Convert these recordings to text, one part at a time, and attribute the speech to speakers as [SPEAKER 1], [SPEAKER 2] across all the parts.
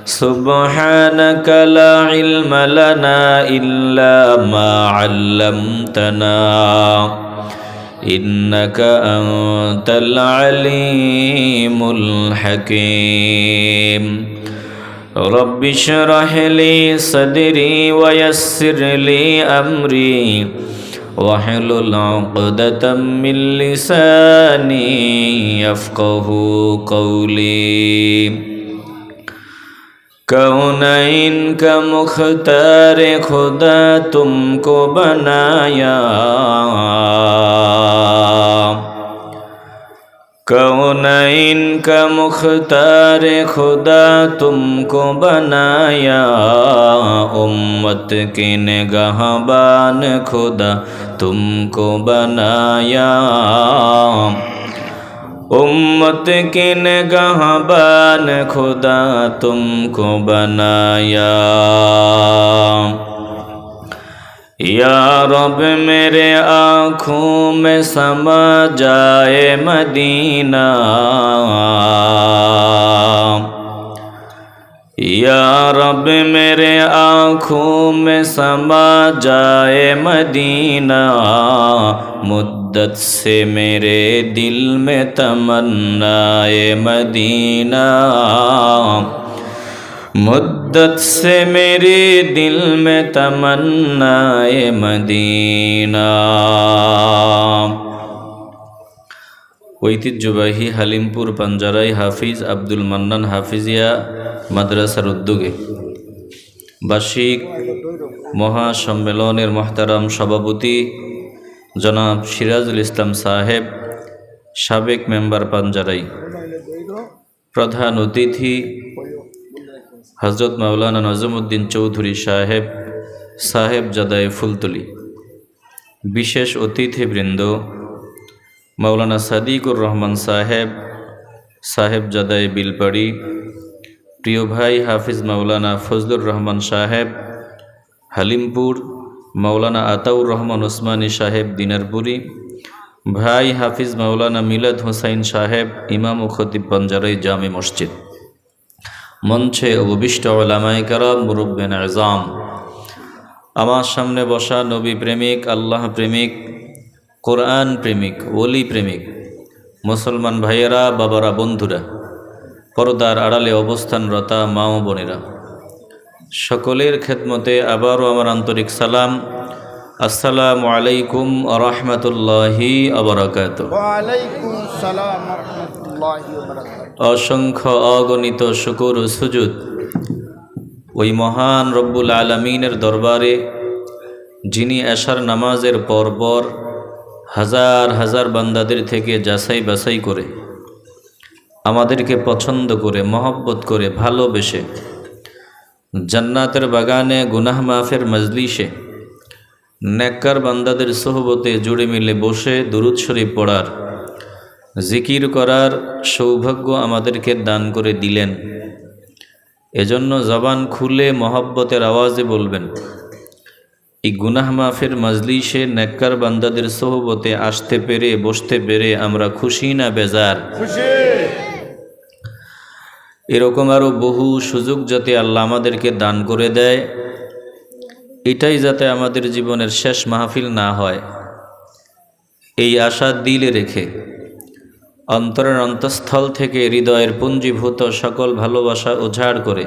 [SPEAKER 1] سبحانك لا علم لنا إلا ما علمتنا إنك أنت العليم الحكيم رب اشرح لي صدري ويسر لي أمري واحلل عقدة من لساني يفقه قولي कौनैन का मुख्तार खुदा तुमको बनाया कौनैन का मुख्तार खुदा तुमको बनाया उम्मत के निगाहबान खुदा तुमको बनाया उम्मत के निगाहबान खुदा तुमको बनाया या रब मेरे आँखों में समा जाए मदीना या रब मेरे आँखों में समा जाए मदीना मुद्दत से मेरे दिल में तमन्नाए मदीना मुद्दत से मेरे दिल में तमन्नाए मदीना ঐতিহ্যবাহী হালিমপুর পাঞ্জারাই হাফিজ আব্দুল মান্নান হাফিজিয়া মাদ্রাসার উদ্যোগে বার্ষিক মহাসম্মেলনের মহতারাম সভাপতি জনাব সিরাজুল ইসলাম সাহেব, সাবেক মেম্বার পাঞ্জারাই, প্রধান অতিথি হজরত মাওলানা নজমউদ্দিন চৌধুরী সাহেব, সাহেবজাদায়ে ফুলতলি, বিশেষ অতিথিবৃন্দ মাওলানা সাদিকুর রহমান সাহেব, সাহেবজাদায়ে বিলপাড়ি, প্রিয় ভাই হাফিজ মাওলানা ফজলুর রহমান সাহেব হালিমপুর, মাওলানা আতাউর রহমান ওসমানী সাহেব দিনারপুরি, ভাই হাফিজ মাওলানা মিলাদ হোসাইন সাহেব ইমাম ও খতিব পাঞ্জারাই জামে মসজিদ, মঞ্চে উপবিষ্ট উলামায়ে কেরাম, মুরব্বিয়ান আযম, আমার সামনে বসা নবী প্রেমিক, আল্লাহ প্রেমিক, কোরআন প্রেমিক, ওলি প্রেমিক মুসলমান ভাইয়েরা, বাবারা, বন্ধুরা, পর্দার আড়ালে অবস্থানরতা মা ও বোনেরা, সকলের খেদমতে আবারও আমার আন্তরিক সালাম। আসসালামু আলাইকুম ওয়া রাহমাতুল্লাহি ওয়া বারাকাতুহু।
[SPEAKER 2] ওয়া আলাইকুম আসসালাম ওয়া রাহমাতুল্লাহি ওয়া বারাকাতুহু।
[SPEAKER 1] অসংখ্য অগণিত শুকর ও সুজুদ ওই মহান রব্বুল আলামিনের দরবারে, যিনি এশার নামাজের পরপর হাজার হাজার বান্দাদের থেকে যাচাই বাছাই করে আমাদেরকে পছন্দ করে, মহব্বত করে, ভালোবেসে জান্নাতের বাগানে, গুনাহ মাফের মজলিসে, নেককার বান্দাদের সোহবতে জুড়ে মিলে বসে দুরূদ শরীফ পড়ার, জিকির করার সৌভাগ্য আমাদেরকে দান করে দিলেন। এজন্য জবান খুলে মহব্বতের আওয়াজে বলবেন, এই গুনাহ মাফের মজলিসে নেককার বান্দাদের সোহবতে আসতে পেরে, বসতে পেরে আমরা খুশি না বেজার?
[SPEAKER 2] খুশি।
[SPEAKER 1] এরকম আরও বহু সুযোগ যাতে আল্লাহ আমাদেরকে দান করে দেয়, এটাই যাতে আমাদের জীবনের শেষ মাহফিল না হয়, এই আশা দিলে রেখে অন্তরের অন্তঃস্থল থেকে হৃদয়ের পুঞ্জীভূত সকল ভালোবাসা উজাড় করে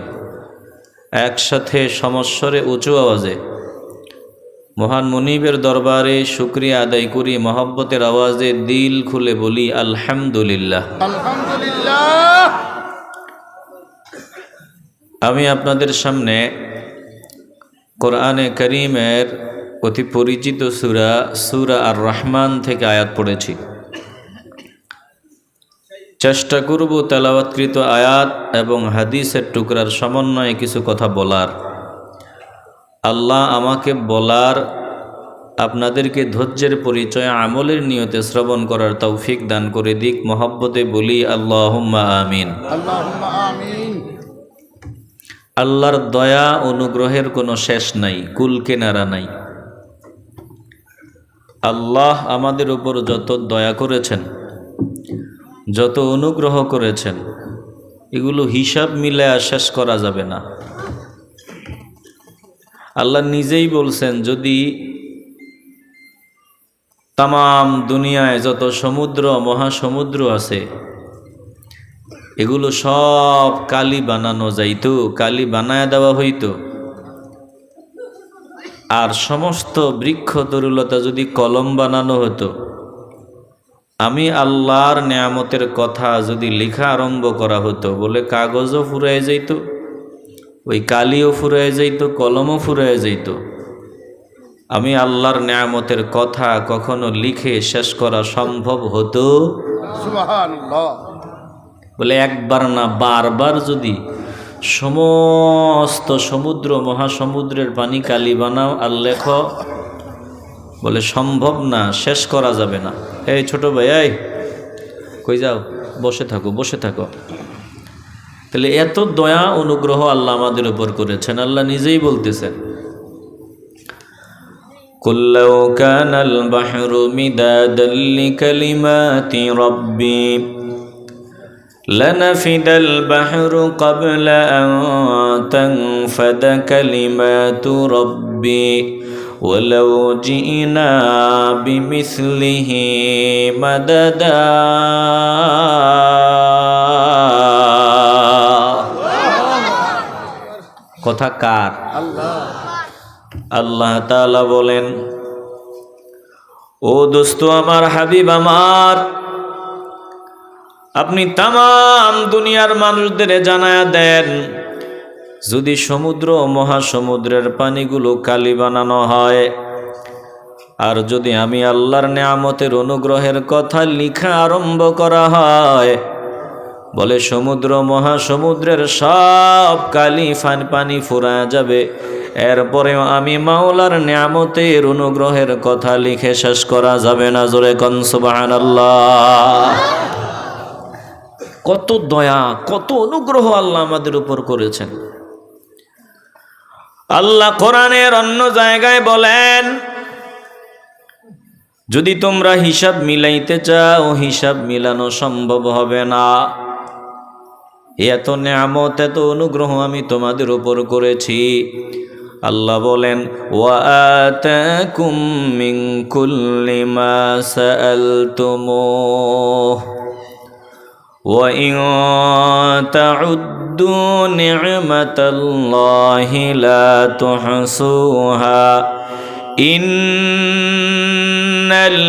[SPEAKER 1] একসাথে সমস্বরে উঁচু আওয়াজে মহান মুনিবের দরবারে শুকরিয়া আদায় করি, মহব্বতের আওয়াজে দিল খুলে বলি আলহামদুলিল্লাহ।
[SPEAKER 2] আলহামদুলিল্লাহ।
[SPEAKER 1] আমি আপনাদের সামনে কোরআনে করিমের অতি পরিচিত সূরা আর রহমান থেকে আয়াত পড়েছি। চেষ্টা করব তেলাওয়াতকৃত আয়াত এবং হাদিসের টুকরার সমন্বয়ে কিছু কথা বলার। আল্লাহ আমাকে বলার, আপনাদেরকে ধৈর্যের পরিচয় আমলের নিয়তে শ্রবণ করার তৌফিক দান করে দিক। মহব্বতে বলি আল্লাহুম্মা আমিন।
[SPEAKER 2] আল্লাহুম্মা আমিন।
[SPEAKER 1] আল্লাহর দয়া অনুগ্রহের কোনো শেষ নাই, কুল কেনারা নাই। আল্লাহ আমাদের উপর যত দয়া করেছেন, যত অনুগ্রহ করেছেন, এগুলো হিসাব মিলে শেষ করা যাবে না। আল্লাহ নিজেই বলছেন, যদি তামাম দুনিয়ায় যত সমুদ্র মহাসমুদ্র আছে এগুলো সব কালি বানানো যাইতো, কালি বানায় দেওয়া হইতো, আর সমস্ত বৃক্ষ তরুলতা যদি কলম বানানো হতো, আমি আল্লাহর নেয়ামতের কথা যদি লেখা আরম্ভ করা হতো, বলে কাগজও ফুরায় যাইত, ওই কালিও ফুরায় যাইত, কলমও ফুরায় যাইত, আমি আল্লাহর নেয়ামতের কথা কখনো লিখে শেষ করা সম্ভব হতো?
[SPEAKER 2] সুবহানাল্লাহ।
[SPEAKER 1] বলে একবার না বারবার যদি সমস্ত সমুদ্র মহাসমুদ্রের পানি কালি বানাও আর লেখো, বলে সম্ভব না, শেষ করা যাবে না। এই ছোট ভাই, এই কই যাও? বসে থাকো, বসে থাকো। তাহলে এত দয়া অনুগ্রহ আল্লাহ আমাদের উপর করেছেন। আল্লাহ নিজেই বলতেছেন, কুল লাউ কানাল বাহরু মিদাদাল লিকালিমাতি রাব্বি লানাফিদাল বাহরু ক্বাবলা আন তানফাদা কালিমাতু রাব্বি ওয়ালাউ জিনা বিমিসলিহি মাদাদা। কথা কার? আল্লাহ তাআলা বলেন, ও দোস্ত আমার, হাবিব আমার, আপনি তামাম দুনিয়ার মানুষদের জানায়া দেন, যদি সমুদ্র ও মহাসমুদ্রের পানিগুলো কালি বানানো হয়, আর যদি আমি আল্লাহর নেয়ামতের অনুগ্রহের কথা লিখা আরম্ভ করা হয়, বলে সমুদ্র মহাসমুদ্রের সব কালি পানি ফুরায় যাবে, এরপরেও আমি মাওলার নেয়ামতের অনুগ্রহের কথা লিখে শেষ করা যাবে না। জোরে কোন সুবহানাল্লাহ। কত দয়া, কত অনুগ্রহ আল্লাহ আমাদের উপর করেছেন। আল্লাহ কোরআনের অন্য জায়গায় বলেন, যদি তোমরা হিসাব মিলাইতে চাও, হিসাব মিলানো সম্ভব হবে না। এত নেয়ামত, এত অনুগ্রহ আমি তোমাদের উপর করেছি। আল্লাহ বলেন, ওয়া আতাকুম মিন কুল্লি মা সাআলতুমুহ ওয়া ইন তাউদ্দু নি'মাতাল্লাহি লা তুহসুহা ইন্নাল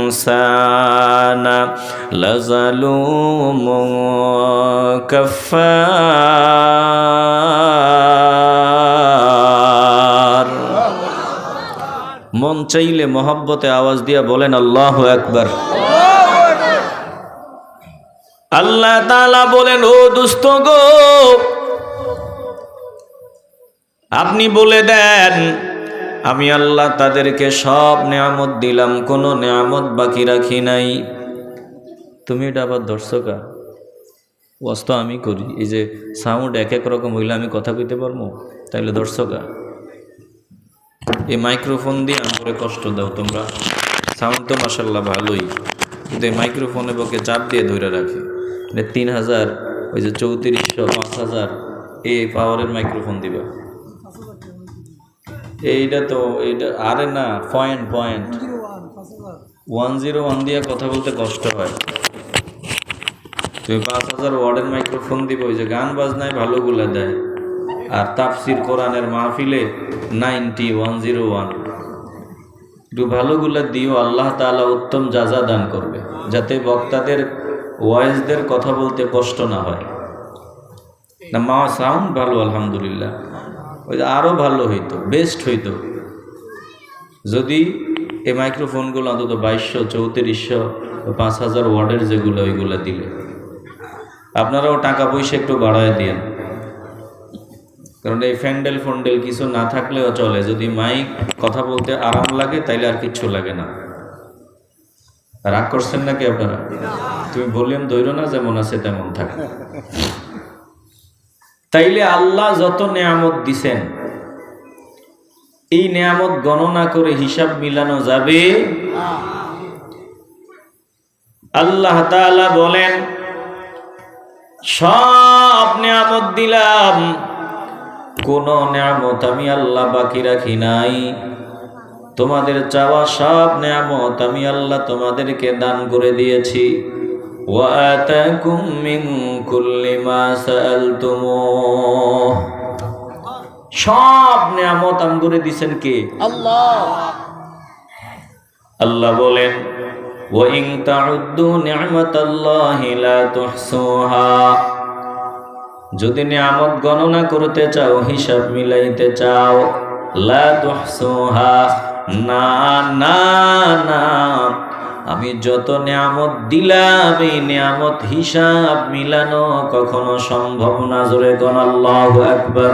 [SPEAKER 1] ইনসানা লাযালুমুন কাফফার। মন চাইলে মহব্বতে আওয়াজ দিয়া বলেন আল্লাহু আকবার। আল্লাহ তাআলা বলেন, ও দোস্ত গো, আপনি বলে দেন, আমি আল্লাহ তাদেরকে সব নেয়ামত দিলাম, কোনো নেয়ামত বাকি রাখি নাই। তুমি এটা আবার দর্শকা ওয়াজ তো আমি করি, এই যে সাউন্ড এক এক রকম হইলে আমি কথা কইতে পারবো? তাইলে দর্শকা এই মাইক্রোফোন দিয়ে আমাকে কষ্ট দাও তোমরা। সাউন্ড তো মাশাআল্লাহ ভালোই, কিন্তু এই মাইক্রোফোনে বকে চাপ দিয়ে ধরে রাখে। 3000, ওই যে 3400, 5000 এই পাওয়ারের মাইক্রোফোন দিবা। এইটা তো এইটা আরে না, পয়েন্ট 101 দিয়ে কথা বলতে কষ্ট হয়। তুমি 5000 ওয়ার্ডের মাইক্রোফোন দিব, ওই যে গান বাজনায় ভালোগুলা দেয়, আর তাফসির কোরআনের মাহফিলে 101 একটু ভালোগুলা দিও, আল্লাহ তাআলা উত্তম জাযা দান করবে, যাতে বক্তাদের ওয়াইজদের কথা বলতে কষ্ট না হয়। না মা সাউন্ড ভালো আলহামদুলিল্লাহ, ওই যে আরও ভালো হইতো, বেস্ট হইতো যদি এই মাইক্রোফোনগুলো অন্তত 2200, 3400, 5000 ওয়ার্ডের যেগুলো, ওইগুলো দিলে। আপনারাও টাকা পয়সা একটু বাড়ায় দিয়েন, কারণ এই ফ্যান্ডেল কিছু না থাকলেও চলে। যদি মাইক কথা বলতে আরাম লাগে তাইলে আর কিচ্ছু লাগে না। রাগ করছেন নাকি আপনারা? তুমি ভলিউম ধরো না, যেমন আছে তেমন থাকে। তাইলে আল্লাহ যত নেয়ামত দিছেন, এই নেয়ামত গণনা করে হিসাব মিলানো যাবে? আল্লাহ তাআলা বলেন, সব নিয়ামত দিলাম, কোন নিয়ামত আমি আল্লাহ বাকি রাখি নাই। তোমাদের চাওয়া সব নিয়ামত আমি আল্লাহ তোমাদেরকে দান করে দিয়েছি। ওয়া আতাকুম মিন কুল্লি মা সাআলতুমুহ, সব নিয়ামত আম করে দিয়েছেন কে?
[SPEAKER 2] আল্লাহ।
[SPEAKER 1] আল্লাহ বলেন ওয়া ইন তাউদ্দু নি'মাতাল্লাহি লা তুহসুহা, যদি নিয়ামত গণনা করতে চাও, হিসাব মিলাইতে চাও, লা তুহসুহা, না না না, আমি যত নিয়ামত দিলাম এই নিয়ামত হিসাব মিলানো কখনো সম্ভব না। জোরে কোন আল্লাহু আকবার।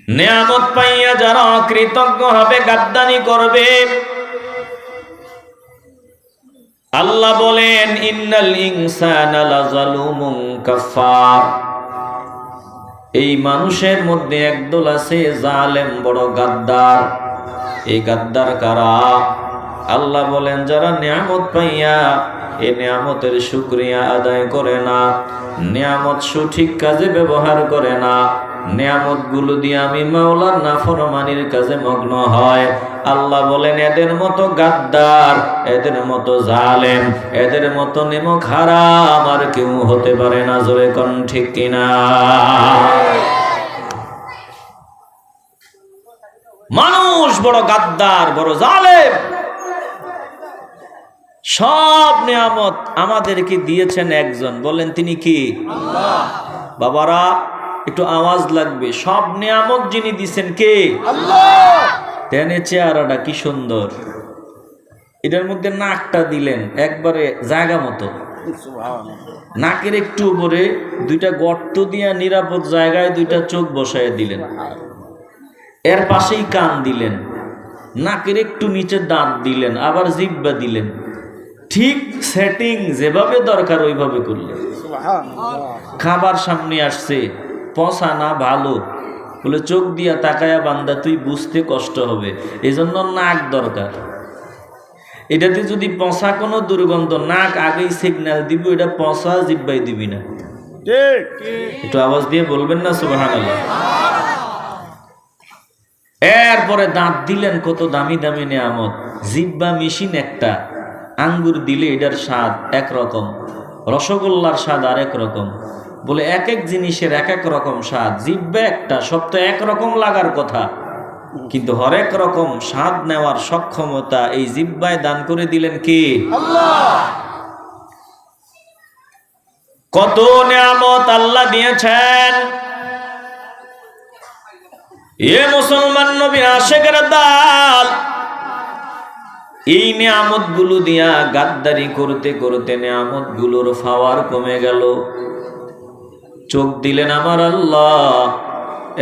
[SPEAKER 1] নিয়ামত পাইয়া যারা অকৃতজ্ঞ হবে, গাদ্দানি করবে, আল্লাহ বলেন ইন্নাল ইনসানা লাযালুমুন কাফফার, এই মানুষের মধ্যে একদল আছে জালেম, বড় গাদ্দার। এই গাদ্দার কারা? আল্লাহ বলেন যারা নিয়ামত পাইয়া এই নিয়ামতের শুকরিয়া আদায় করে না, নিয়ামত সঠিক কাজে ব্যবহার করে না, নিয়ামত গুলো দিয়ে আমি মাওলার নাফরমানির কাজে মগ্ন হয়, আল্লাহ বলেন এদের মতো গাদ্দার, এদের মতো জালেম, এদের মতো নেমক হারাম আর কেউ হতে পারে না। জোরে কোন ঠিক কিনা? মানুষ বড় গাদ্দার, বড় জালেম। সব নিয়ামত আমাদেরকে দিয়েছেন একজন, বলেন তিনি কি? আল্লাহ। বাবারা একটু আওয়াজ লাগবে, সব নিয়ামত যিনি দিয়েছেন কে?
[SPEAKER 2] আল্লাহ।
[SPEAKER 1] তেনে চেহারাটা কি সুন্দর, এটার মধ্যে নাকটা দিলেন একবারে জায়গা মতো, নাকের একটু উপরে দুইটা গর্ত দিয়া নিরাপদ জায়গায় দুইটা চোখ বসায় দিলেন, এর পাশেই কান দিলেন, নাকের একটু নিচে দাঁত দিলেন, আবার জিহ্বা দিলেন, ঠিক সেটিং যেভাবে দরকার ওইভাবে করলেন। খাবার সামনে আসছে, পচা না ভালো, বলে চোখ দিয়া তাকায়া বান্দা তুই বুঝতে কষ্ট হবে, এজন্য নাক দরকার। এটাতে যদি পচা কোনো দুর্গন্ধ, নাক আগেই সিগন্যাল দিব এটা পচা, জিহ্বাই দিবি না। একটু আওয়াজ দিয়ে বলবেন না সুবহানাল্লাহ। এরপরে দাঁত দিলেন, কত দামি দামি নিয়ামত। জিহ্বা মেশিন একটা, আঙ্গুর দিলে এটার স্বাদ একরকম, রসগোল্লার স্বাদ আরেক রকম, বলে এক এক জিনিসের এক এক রকম স্বাদ। জিহ্বা একটা, সব তো একরকম লাগার কথা, কিন্তু হরেক রকম স্বাদ নেওয়ার সক্ষমতা এই জিহ্বায় দান করে দিলেন কে? আল্লাহ। কত নিয়ামত আল্লাহ দিয়েছেন। এ মুসলমান নবী আশেকের দাল, এই নিয়ামত গুলো দিয়া গাদ্দারি করতে করতে নিয়ামত গুলোর পাওয়ার কমে গেল। চোখ দিলেন আমার আল্লাহ,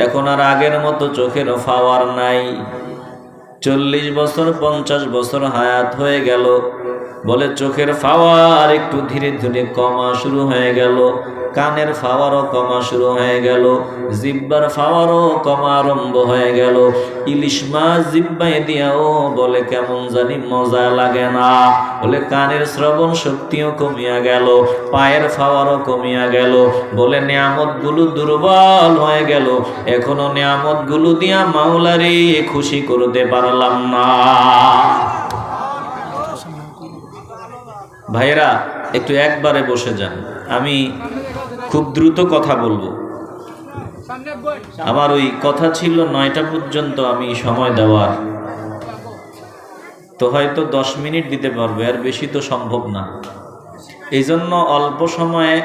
[SPEAKER 1] এখন আর আগের মতো চোখের পাওয়ার নাই। 40 বছর 50 বছর হায়াত হয়ে গেল, বলে চোখের পাওয়ার একটু ধীরে ধীরে কমা শুরু হয়ে গেল, কানের পাওয়ারও কমা শুরু হয়ে গেল, জিহ্বার পাওয়ারও কমা আরম্ভ হয়ে গেল। ইলিশ মাছ জিহ্বায় দিয়াও বলে কেমন জানি মজা লাগে না, বলে কানের শ্রবণ শক্তিও কমিয়া গেল, পায়ের পাওয়ারও কমিয়া গেল, বলে নিয়ামত গুলো দুর্বল হয়ে গেল, এখনো নিয়ামত গুলো দিয়া মাওলারে খুশি করতে পারলাম না। ভাইরা একটু একবারে বসে যান, আমি খুব দ্রুত কথা বলবো। আমার ওই কথা ছিল 9টা পর্যন্ত আমি সময় দেওয়ার, তো হয়তো 10 মিনিট দিতে পারবে, আর বেশি তো সম্ভব না। এই জন্য অল্প সময়ে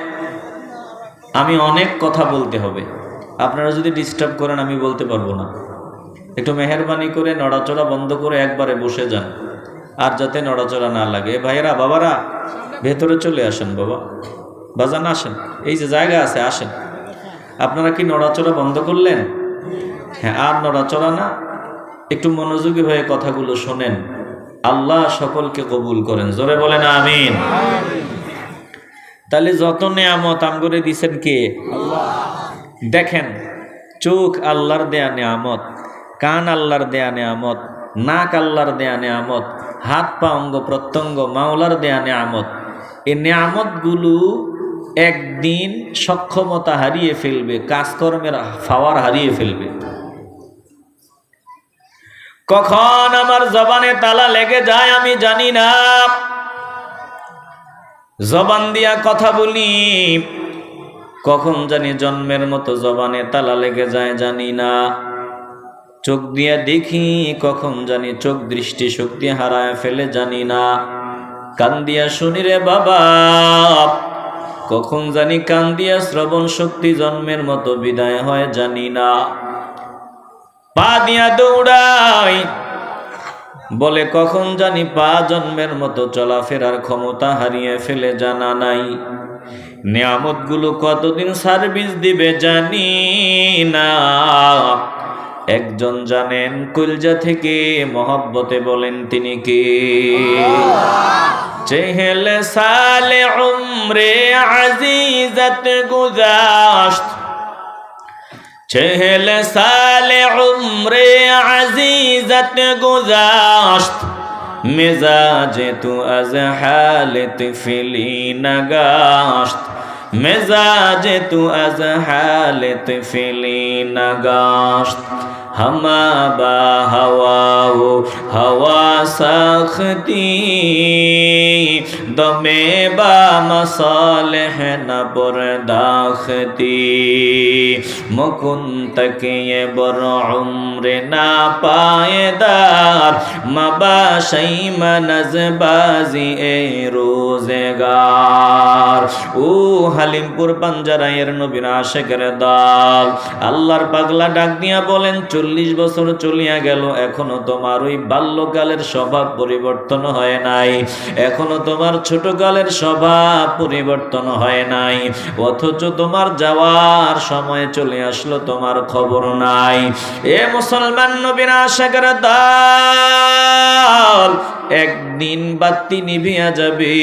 [SPEAKER 1] আমি অনেক কথা বলতে হবে, আপনারা যদি ডিস্টার্ব করেন আমি বলতে পারবো না। একটু মেহেরবানি করে নড়াচড়া বন্ধ করে একবারে বসে যান, আর যাতে নড়াচড়া না লাগে। ভাইয়েরা বাবারা ভেতরে চলে আসেন, বাবা বাজান আসেন, এই যে জায়গা আছে আসেন। আপনারা কি নড়াচড়া বন্ধ করলেন? হ্যাঁ, আর নড়াচড়া না, একটু মনোযোগী হয়ে কথাগুলো শোনেন। আল্লাহ সকলকে কবুল করেন, জোরে বলেন আমিন। তাহলে যত নিয়ামত আমগরে দিছেন কে? আল্লাহ। দেখেন, চোখ আল্লাহর দেয়া নিয়ামত, কান আল্লাহর দেয়া নিয়ামত, নাক আল্লাহর দেয়া নিয়ামত, হাত পা অঙ্গ প্রত্যঙ্গ মাওলার দেয়া নিয়ামত। এই নিয়ামতগুলো একদিন সক্ষমতা হারিয়ে ফেলবে, কাজকর্মের পাওয়ার হারিয়ে ফেলবে। কখন আমার জবানে তালা লেগে যায় আমি জানি না। জবান দিয়া কথা বলি, কখন জানি জন্মের মতো জবানে তালা লেগে যায় জানি না। চোখ দিয়া দেখি, কখন জানি চোখ দৃষ্টি শক্তি হারায় ফেলে জানি না। কান দিয়া শুনি রে বাবা, কখন জানি কান দিয়া শ্রবণ শক্তি জন্মের মতো বিদায় হয় জানি না। পা দিয়া দৌড়াই, বলে কখন জানি পা জন্মের মতো চলাফেরার ক্ষমতা হারিয়ে ফেলে জানা নাই। নিয়ামতগুলো কতদিন সার্ভিস দিবে জানি না। একজন জানেন, কলজা থেকে মহব্বতে বলেন তিনি কে? চেহেলে সালে উমরে আজিজত গুজাশত, چهل سال عمر عزیزت گذاشت مزاج تو از حال طفلی نگاشت مزاج تو از حال طفلی نگاشت ہما با ہوا و ہوا ساختی دمے با مصالح نہ برداختی مکن تک یہ بر عمر نا پائیدار مباشی منز بازی اے روزگار ও হালিমপুর বাঞ্জারায়ের নবীর আশিকের দল, আল্লাহর পাগলা ডাক দিয়া বলেন 40 বছর চলিয়া গেল, এখনো তোমার ওই বাল্যকালের স্বভাব পরিবর্তন হয় নাই, এখনো তোমার ছোটকালের স্বভাব পরিবর্তন হয় নাই, অথচ তোমার যাওয়ার সময় চলে আসলো, তোমার খবর নাই। এ মুসলমান নবীর আশিকের দল, একদিন বাতি নিভিয়া যাবে,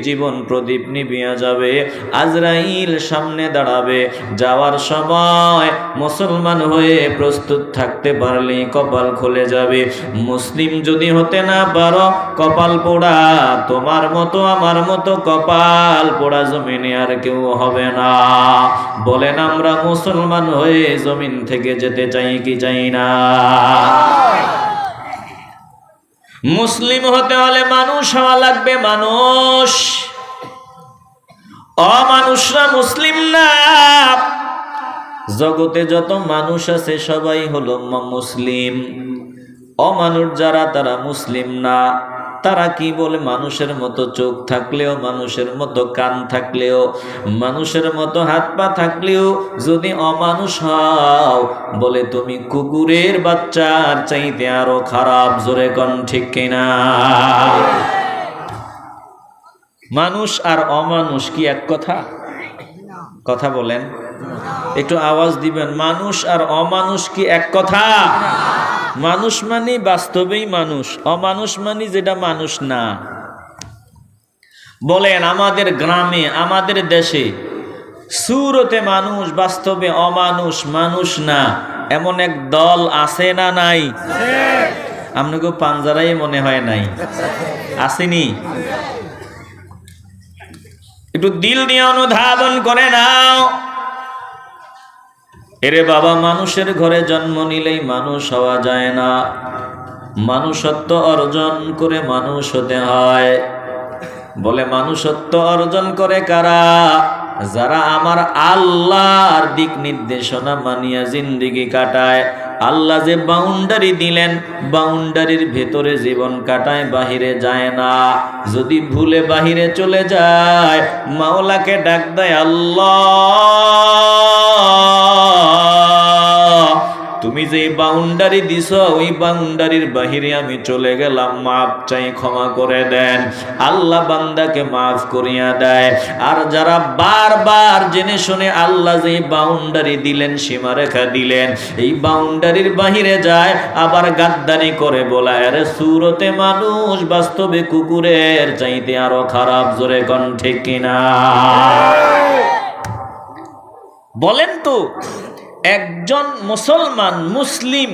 [SPEAKER 1] জীবন প্রদীপ নিভিয়া যাবে, আজরাইল সামনে দাঁড়াবে, যাওয়ার সময় মুসলমান হয়ে প্রস্তুত থাকতে পারলে কপাল খুলে যাবে। মুসলিম যদি হতে না পারো, কপাল পোড়া তোমার মতো আমার মতো কপাল পোড়া জমিনে আর কেউ হবে না। বলেন আমরা মুসলমান হয়ে জমিন থেকে যেতে চাই কি চাই না? মুসলিম হতে হলে মানুষ হওয়া লাগবে, মানুষ। অমানুষরা মুসলিম না। জগতে যত মানুষ আছে সবাই হলো মুসলিম। অমানুষ যারা, তারা মুসলিম না। তারা কি বলে? মানুষের মতো চোখ থাকলেও, মানুষের মতো কান থাকলেও, মানুষের মতো হাত পা থাকলেও যদি অমানুষ হও, বলে তুমি কুকুরের বাচ্চার চাইতে আরো খারাপ। জোরে কোন ঠিক কিনা? মানুষ আর অমানুষ কি এক কথা? কথা বলেন, একটু আওয়াজ দিবেন। মানুষ আর অমানুষ কি এক কথা? মানুষ মানে বাস্তবেই মানুষ, অমানুষ মানে যেটা মানুষ না। বলেন আমাদের গ্রামে, আমাদের দেশে সুরতে মানুষ, বাস্তবে অমানুষ, মানুষ না, এমন এক দল আছে না নাই? আপনাকে পাঞ্জারাই মনে হয় নাই, আসেনি? একটু দিল দিয়ে অনুধাবন করে নাও। এরে বাবা, মানুষের ঘরে জন্ম নিলেই মানুষ হওয়া যায় না, মানুষত্ব অর্জন করে মানুষ হতে হয়। বলে মানুষত্ব অর্জন করে কারা? যারা আমার আল্লাহর দিক নির্দেশনা মানিয়া জিন্দেগি কাটায়। আল্লাহ যে বাউন্ডারি দিলেন, বাউন্ডারির ভেতরে জীবন কাটায়, বাহিরে যায় না। যদি ভুলে বাহিরে চলে যায়, মাওলাকে ডাক দেয়, আল্লাহ তুমি যে বাউন্ডারি দিছ, ওই বাউন্ডারির বাহিরে আমি চলে গেলাম, মাফ চাই, ক্ষমা করে দেন। আল্লাহ বান্দাকে মাফ করিয়া দেয়। আর যারা বারবার জেনে শুনে আল্লাহ যে বাউন্ডারি দিলেন, সীমারেখা দিলেন, এই বাউন্ডারির বাহিরে যায়, আবার গাদ্দারি করে, বলা আরে সুরতে মানুষ, বাস্তবে কুকুরের চাইতে আরো খারাপ। জোরে কোন ঠিক কিনা? বলেন তো, একজন মুসলমান, মুসলিম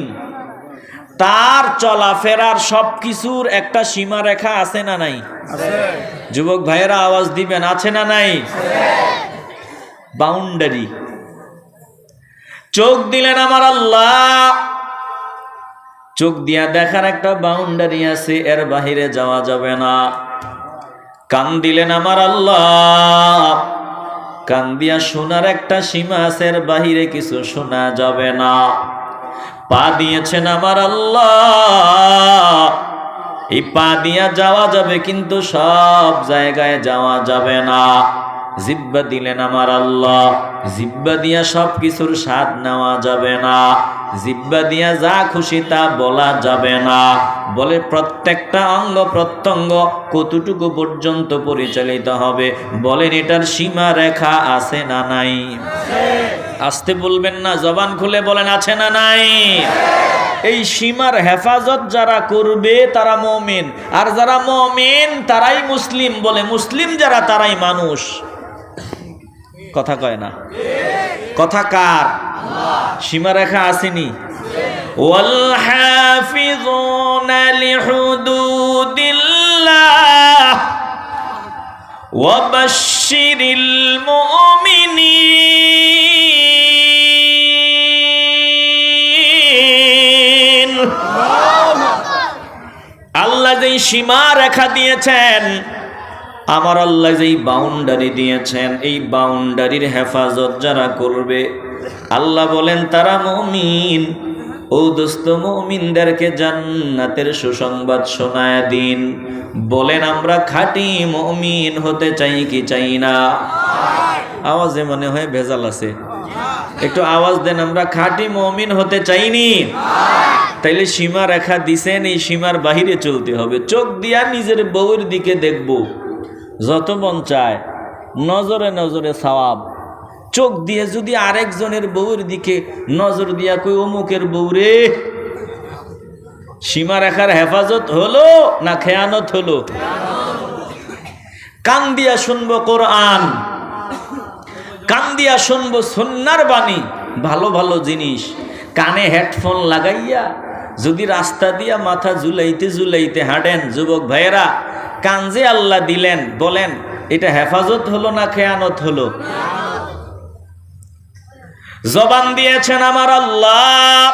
[SPEAKER 1] তার চলাফেরার সব কিছুর একটা সীমারেখা আছে না নাই? যুবক ভাইয়েরা আওয়াজ দিবেন, আছে না নাই? বাউন্ডারি। চোখ দিলেন আমার আল্লাহ, চোখ দিয়া দেখার একটা বাউন্ডারি আছে, এর বাহিরে যাওয়া যাবে না। কান দিলেন আমার আল্লাহ, কান দিয়া শোনার একটা সীমা আছে, এর বাহিরে কিছু শোনা যাবে না। পা দিয়েছেন আমার আল্লাহ, এই পা দিয়া যাওয়া যাবে কিন্তু সব জায়গায় যাওয়া যাবে না। জিহ্বা দিলেন আমার আল্লাহ, জিহ্বা দিয়া সব কিছুর স্বাদ নেওয়া যাবে না। জিহ্বা দিয়া যা খুশি তা বলা যাবে না। বলে প্রত্যেকটা অঙ্গ প্রত্যঙ্গ কতটুকু পর্যন্ত পরিচালিত হবে, বলেন এটার সীমা রেখা আছে না নাই? আসতে বলবেন না, জবান খুলে বলেন আছে না নাই? এই সীমার হেফাজত যারা করবে তারা মুমিন, আর যারা মুমিন তারাই মুসলিম। বলে মুসলিম যারা তারাই মানুষ। কথা কয় না? কথা কার? সীমারেখা আসেনি? ওয়াল হাফিজুনা লিহুদুদিল্লাহ ওয়া বাশশিরিল মুমিনিন। আল্লাহ যেই সীমা রেখা দিয়েছেন, আমার আল্লাহ যেই বাউন্ডারি দিয়েছেন, এই বাউন্ডারির হেফাজত যারা করবে, আল্লাহ বলেন তারা মুমিন। ও দোস্ত, মুমিনদেরকে জান্নাতের সুসংবাদ শোনায় দিন। বলেন আমরা খাঁটি মুমিন হতে চাই কি চাই না? আওয়াজে মনে হয় ভেজাল আছে, একটু আওয়াজ দেন। আমরা খাঁটি মুমিন হতে চাইনি? তাইলে সীমা রেখা দিছেন, এই সীমার বাহিরে চলতে হবে। চোখ দিয়া নিজের বউয়ের দিকে দেখব, যত মন চায় নজরে নজরে সওয়াব। চোখ দিয়ে যদি আরেকজনের বউয়ের দিকে নজর দিয়া কই অমুকের বউরে, সীমা রেখার হেফাজত হলো না খেয়ানত হলো? কান দিয়া শুনবো কোরআন, কান দিয়া শুনবো সুন্নাহর বাণী, ভালো ভালো জিনিস। কানে হেডফোন লাগাইয়া যদি রাস্তা দিয়া মাথা ঝুলাইতে ঝুলাইতে হাঁটেন, যুবক ভাইয়েরা, কান যে আল্লাহ দিলেন, বলেন এটা হেফাজত হলো না খেয়ানত হলো? জবান দিয়েছেন আমার আল্লাহ,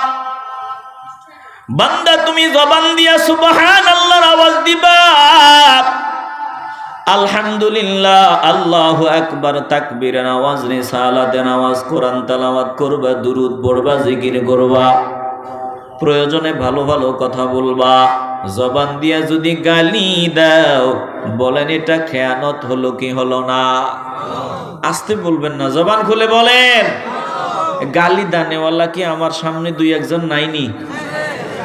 [SPEAKER 1] বান্দা তুমি জবান দিয়া সুবহানাল্লাহর আওয়াজ দিবা, আলহামদুলিল্লাহ, আল্লাহু আকবার, তাকবীরের আওয়াজ, রিসালাতের আওয়াজ, কোরআন তেলাওয়াত করবা, দুরূদ পড়বা, জিকির করবা, প্রয়োজনে ভালো ভালো কথা বলবা। জবান দিয়া যদি গালি দাও, বলেন এটা খেয়ানত হলো কি হলো না? আসতে বলবেন না, জবান খুলে বলেন। গালি দানেওয়ালা কি আমার সামনে দুই একজন নাইনি?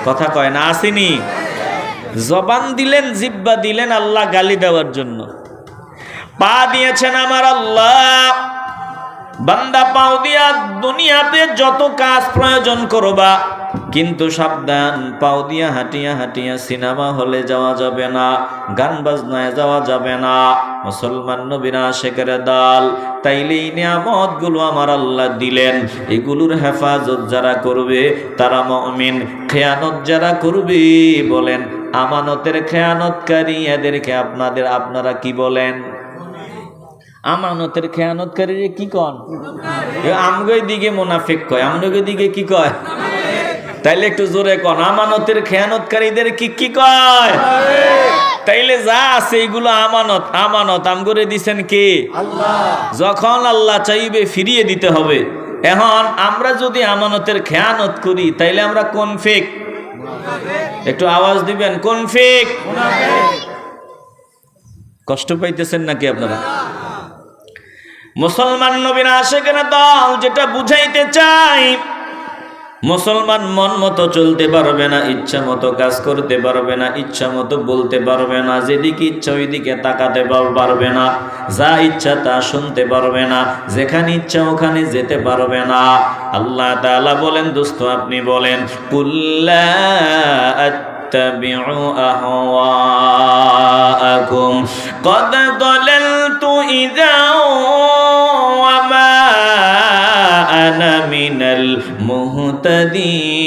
[SPEAKER 1] কথা কয় না? আসেনি? জবান দিলেন, জিহ্বা দিলেন আল্লাহ গালি দেওয়ার জন্য। পা দিয়েছেন আমার আল্লাহ, বান্দা পাও দিয়া দুনিয়াতে যত কাজ প্রয়োজন করবা, কিন্তু সাবধান, পাও দিয়া হাঁটিয়া হাঁটিয়া সিনেমা হলে যাওয়া যাবে না, গান বাজনায় যাওয়া যাবে না। মুসলমান নবীর আশিকের দল, তাইলে এই নিয়ামত গুলো আমার আল্লাহ দিলেন, এগুলোর হেফাজত যারা করবে তারা মুমিন। খেয়ানত যারা করবে, বলেন আমানতের খেয়ানতকারী, এদেরকে আপনারা কি বলেন? আমানতের খেয়ানতকারীরে কি কন? আমগোই দিকে মুনাফিক কয়, আমগোই দিকে কি কয়? তাইলে একটু জোরে কন, আমানতের খেয়ানতকারীদের কি কয়? তাইলে যা আছে এইগুলো আমানত। আমানত আমগরে দিছেন কে? আল্লাহ। যখন আল্লাহ চাইবে ফিরিয়ে দিতে হবে। এখন আমরা যদি আমানতের খেয়ানত করি, তাইলে আমরা কোন ফেক? একটু আওয়াজ দিবেন, কোন ফেক? কষ্ট পাইতেছেন নাকি আপনারা? মুসলমান নবীর আশিকের দল যেটা বুঝাইতে চাই, মুসলমান মন মতো চলতে পারবে না, ইচ্ছা মতো কাজ করতে পারবে না, ইচ্ছা মতো বলতে পারবে না, যেদিকে ইচ্ছা ওইদিকে তাকাতে পারবে না, যা ইচ্ছা তা শুনতে পারবে না, যেখানে ইচ্ছা ওখানে যেতে পারবে না। আল্লাহ তাআলা বলেন, দোস্ত আপনি বলেন, কুল্লা আত্তাবিউ আহওয়াআকুম ক্বাদ দালালতু ইযা ওয়া মা আনা মিনাল মুহতাদিন।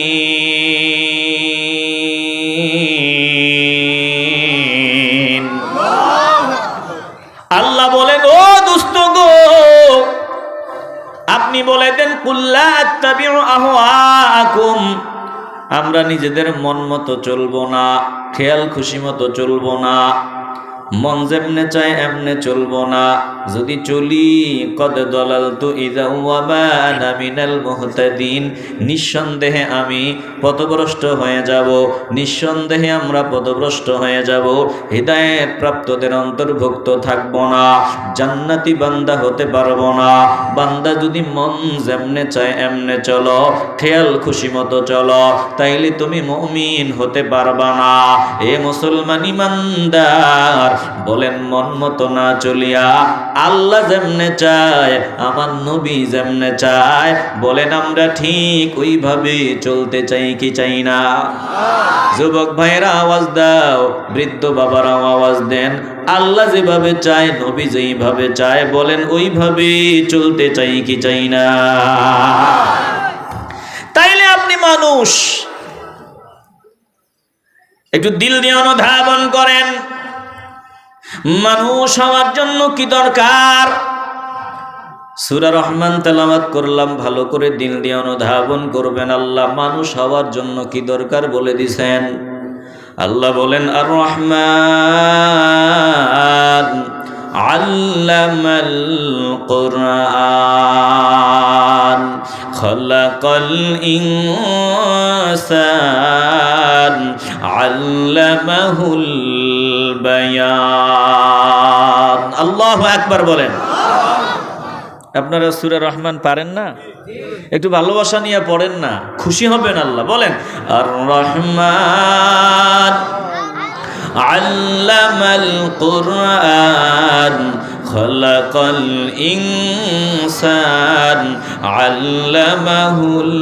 [SPEAKER 1] আপনি বলে দেন কুল্লা আত্তাবিউ আহওয়াকুম, আমরা নিজেদের মন মতো চলবো না, খেয়াল খুশি মতো চলবো না, মন যেমনে চায় এমনে চলবো না। যদি চলি কদ দলালতু ইযা ওয়া মা আনা মিনাল মুহতাদিন, নিঃসন্দেহে আমি পথভ্রষ্ট হয়ে যাব, নিঃসন্দেহে আমরা পথভ্রষ্ট হয়ে যাব, হিদায়াত প্রাপ্তদের অন্তর্ভুক্ত থাকব না, জান্নাতি বান্দা হতে পারবো না। বান্দা যদি মন যেমনে চায় এমনে চলো, খেয়াল খুশি মতো চলো, তাইলে তুমি মুমিন হতে পারবা না। এ মুসলমান ইমানদার, বলেন মন মতো না চলিয়া আল্লাহ যেমনে চায়, আমার নবী যেমনে চায়, বলেন আমরা ঠিক ওইভাবে চলতে চাই কি চাই না? যুবক ভাইরা আওয়াজ দাও, বৃদ্ধ বাবারাও আওয়াজ দেন। আল্লাহ যেভাবে চায়, নবী যেইভাবে চায়, বলেন ওইভাবে চলতে চাই কি চাই না? তাইলে আপনি মানুষ, একটু দিল দিয়ে অনুধাবন করেন, মানুষ হওয়ার জন্য কি দরকার? সূরা রহমান তেলাওয়াত করলাম, ভালো করে দিল দিয়ে অনুধাবন করবেন। আল্লাহ মানুষ হওয়ার জন্য কি দরকার বলে দিছেন। আল্লাহ বলেন আর রহমান আল্লামাল কুরআন খলাকাল ইনসান আল্লামাহুল বায়ান। আল্লাহু আকবার বলেন। আপনারা সূরা রহমান পারেন না? একটু ভালোবাসা নিয়ে পড়েন না, খুশি হবেন। আল্লাহ বলেন আর রহমান আল্লামাল কুরআন খলাকাল ইনসান আল্লামাহুল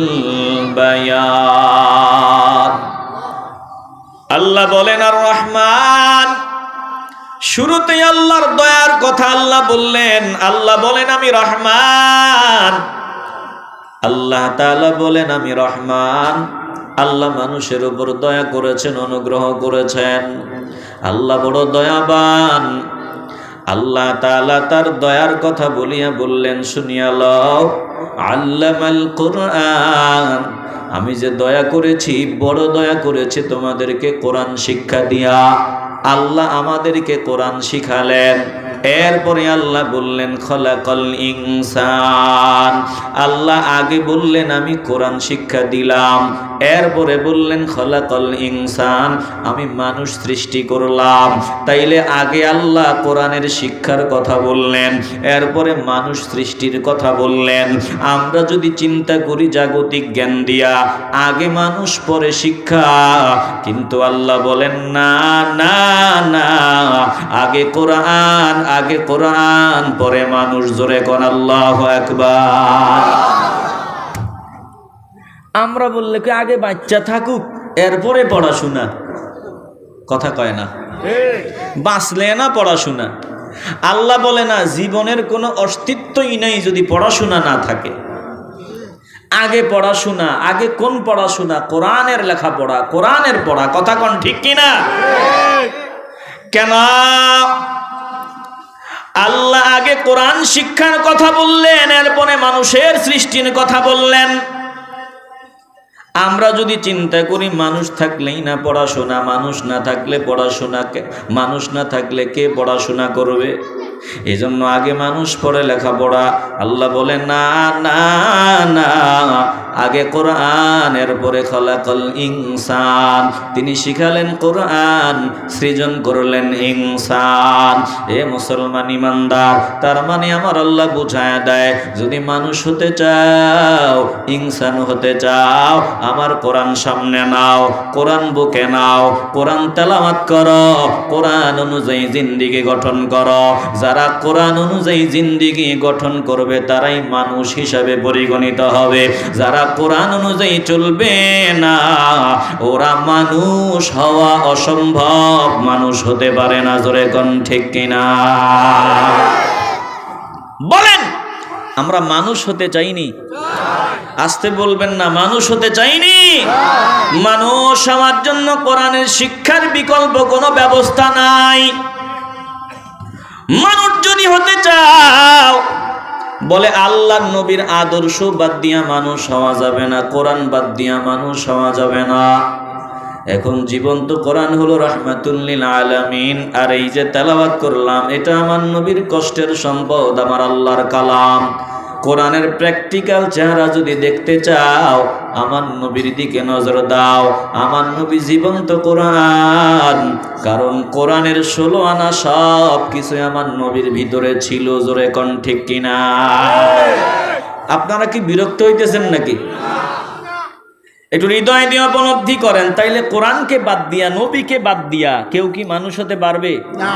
[SPEAKER 1] বায়ান। আল্লাহ বলেন আর রহমান, শুরুতেই আল্লাহর দয়ার কথা আল্লাহ বললেন। আল্লাহ বলেন আমি রহমান। আল্লাহ তাআলা বলেন আমি রহমান। আল্লাহ মানুষের উপর দয়া করেছেন, অনুগ্রহ করেছেন। আল্লাহ বড় দয়াবান। আল্লাহ তাআলা তার দয়ার কথা বলিয়া বললেন শুনিয়া লও, আল্লামাল কুরআন, আমি যে দয়া করেছি, বড় দয়া করেছি তোমাদেরকে কোরআন শিক্ষা দিয়া। আল্লাহ আমাদেরকে কোরআন শিখালেন। এরপরে আল্লাহ বললেন খলাকাল ইনসান। আল্লাহ আগে বললেন আমি কোরআন শিক্ষা দিলাম, এরপরে বললেন খলাকাল ইনসান, আমি মানুষ সৃষ্টি করলাম। তাইলে আগে আল্লাহ কোরআনের শিক্ষার কথা বললেন, এরপরে মানুষ সৃষ্টির কথা বললেন। আমরা যদি চিন্তা করি জাগতিক জ্ঞান দিয়া, আগে মানুষ পরে শিক্ষা, কিন্তু আল্লাহ বলেন না না না, আগে কোরআন, আগে কোরআন পরে মানুষ। জোরে কোন আল্লাহু আকবার। আমরা বললে কি আগে বাচ্চা থাকুক এরপরে পড়াশোনা, কথা কয় না, বাঁচলে না পড়াশোনা। আল্লাহ বলে না, জীবনের কোনো অস্তিত্বই নাই যদি পড়াশোনা না থাকে। আগে পড়াশোনা, আগে কোন পড়াশোনা? কোরআনের লেখাপড়া, কোরআনের পড়া। কথা কোন ঠিক কিনা? কেন আল্লাহ আগে কোরআন শিক্ষার কথা বললেন, এরপরে মানুষের সৃষ্টির কথা বললেন। আমরা যদি চিন্তা করি মানুষ থাকলেই না পড়াশোনা, মানুষ না থাকলে পড়াশোনা, মানুষ না থাকলে কে পড়াশোনা করবে? এজন্য আগে মানুষ পড়ে লেখাপড়া। আল্লাহ বলে না না না, আগে কোরআন, এরপরে খলাকাল ইনসান। তিনি শিখালেন কোরআন, সৃজন করলেন ইনসান। এ মুসলমান ইমানদার, তার মানে আমার আল্লাহ বুঝায় দেয়, যদি মানুষ হতে চাও, ইনসান হতে চাও, আমার কোরআন সামনে নাও, কোরআন বুকে নাও, কোরআন তেলাওয়াত করো, কোরআন অনুযায়ী জিন্দেগি গঠন করো। যারা কোরআন অনুযায়ী জিন্দেগি গঠন করবে তারাই মানুষ হিসাবে পরিগণিত হবে। যারা কোরআন অনুযায়ী চলবে না, ওরা মানুষ হওয়া অসম্ভব, মানুষ হতে পারে না। জোরে কোন ঠিক কিনা? বলেন আমরা মানুষ হতে চাইনি? আসতে বলবেন না, মানুষ হতে চাইনি। মানুষ হওয়ার জন্য কোরআনের শিক্ষার বিকল্প কোনো ব্যবস্থা নাই। মানুষ যদি হতে চাও, বলে আল্লাহর নবীর আদর্শ বাদ দিয়া মানুষ হওয়া যাবে না, কোরআন বাদ দিয়া মানুষ হওয়া যাবে না। এখন জীবন্ত কোরআন হলো রাহমাতুল লিল আলামিন, আর এই যে তেলাওয়াত করলাম এটা আমার নবীর কষ্টের সম্পদ, আমার আল্লাহর কালাম। কোরআনের প্র্যাকটিক্যাল চেহারা যদি দেখতে চাও আমার নবীর দিকে নজর দাও। আমার নবী জীবন্ত কোরআন, কারণ কোরআনের 16 আনা সব কিছু আমার নবীর ভিতরে ছিল। জোরে কোন ঠিক কিনা? আপনারা কি বিরক্ত হইতেছেন নাকি? একটু হৃদয় দিয়ে উপলব্ধি করেন, তাইলে কোরআনকে বাদ দিয়া, নবীকে বাদ দিয়া কেউ কি মানুষ হতে পারবে?
[SPEAKER 2] না।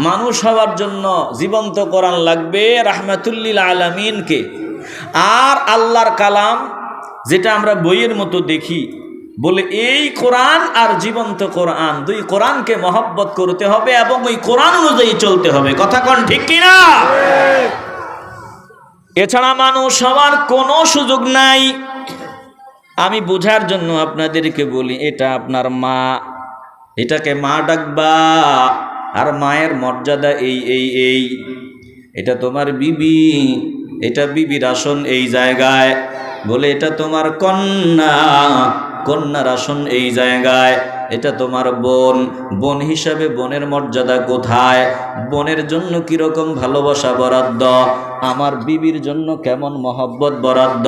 [SPEAKER 1] মানুষ হওয়ার জন্য জীবন্ত কোরআন লাগবে, রাহমাতুল লিল আলামিনকে। আর আল্লাহর কালাম যেটা আমরা বইয়ের মতো দেখি, বলে এই কোরআন আর জীবন্ত কোরআন, দুই কোরআনকে মহব্বত করতে হবে এবং ওই কোরআন অনুযায়ী চলতে হবে। কথা কোন ঠিক কিনা? এছাড়া মানুষ হওয়ার কোনো সুযোগ নাই। আমি বোঝার জন্য আপনাদেরকে বলি, এটা আপনার মা, এটাকে মা ডাকবা, আর মায়ের মর্যাদা এই। এটা তোমার বিবি, এটা বিবির আসন এই জায়গায়। বলে এটা তোমার কন্যা, কন্যার আসন এই জায়গায়। এটা তোমার বোন, বোন হিসাবে বোনের মর্যাদা কোথায়? বোনের জন্য কিরকম ভালোবাসা বরাদ্দ, আমার বিবির জন্য কেমন মহব্বত বরাদ্দ,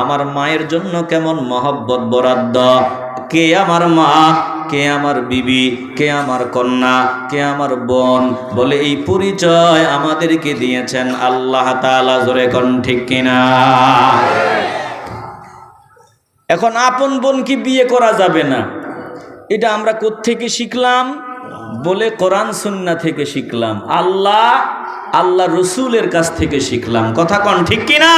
[SPEAKER 1] আমার মায়ের জন্য কেমন মহব্বত বরাদ্দ। কে আমার মা, কে আমার বিবি, কে আমার কন্যা, কে আমার বোন? বলে এই পরিচয় আমাদেরকে দিয়েছেন আল্লাহ তাআলা। জোরে কোন ঠিক কিনা? এখন আপন বোন কি বিয়ে করা যাবে না? এটা আমরা কোত্থেকে শিখলাম? বলে কোরআন সুন্নাহ থেকে শিখলাম, আল্লাহ রসুলের কাছ থেকে শিখলাম। কথা কোন ঠিক কিনা?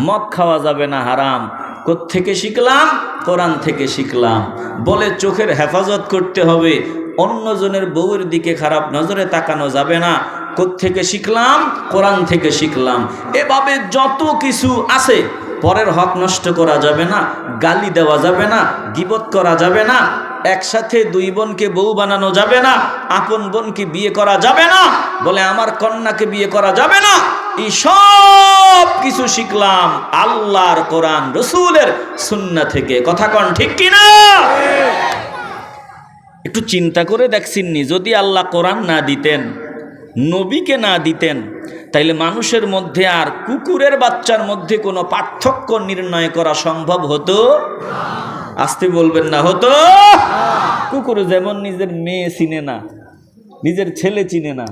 [SPEAKER 1] মদ খাওয়া যাবে না, হারাম। কোত্থেকে শিখলাম? কোরআন থেকে শিখলাম। বলে চোখের হেফাজত করতে হবে, অন্যজনের বউয়ের দিকে খারাপ নজরে তাকানো যাবে না। কোত্থেকে শিখলাম? কোরআন থেকে শিখলাম। এভাবে যত কিছু আছে, পরের হক নষ্ট করা যাবে না, গালি দেওয়া যাবে না, গীবত করা যাবে না, একসাথে দুই বোনকে বউ বানানো যাবে না, আপন বোনকে বিয়ে করা যাবে না, বলে আমার কন্যাকে বিয়ে করা যাবে না। এই সব কিছু শিখলাম আল্লাহর কোরআন রসুলের সুন্নাহ থেকে। কথা কোন ঠিক কিনা? একটু চিন্তা করে দেখছিননি, যদি আল্লাহ কোরআন না দিতেন, নবীকে না দিতেন, তাইলে মানুষের মধ্যে আর কুকুরের বাচ্চার মধ্যে কোনো পার্থক্য নির্ণয় করা সম্ভব হতো? আসতে বলবেন না, হতো? কুকুর যেমন নিজের মেয়ে চিনে না, নিজের ছেলে চিনে না,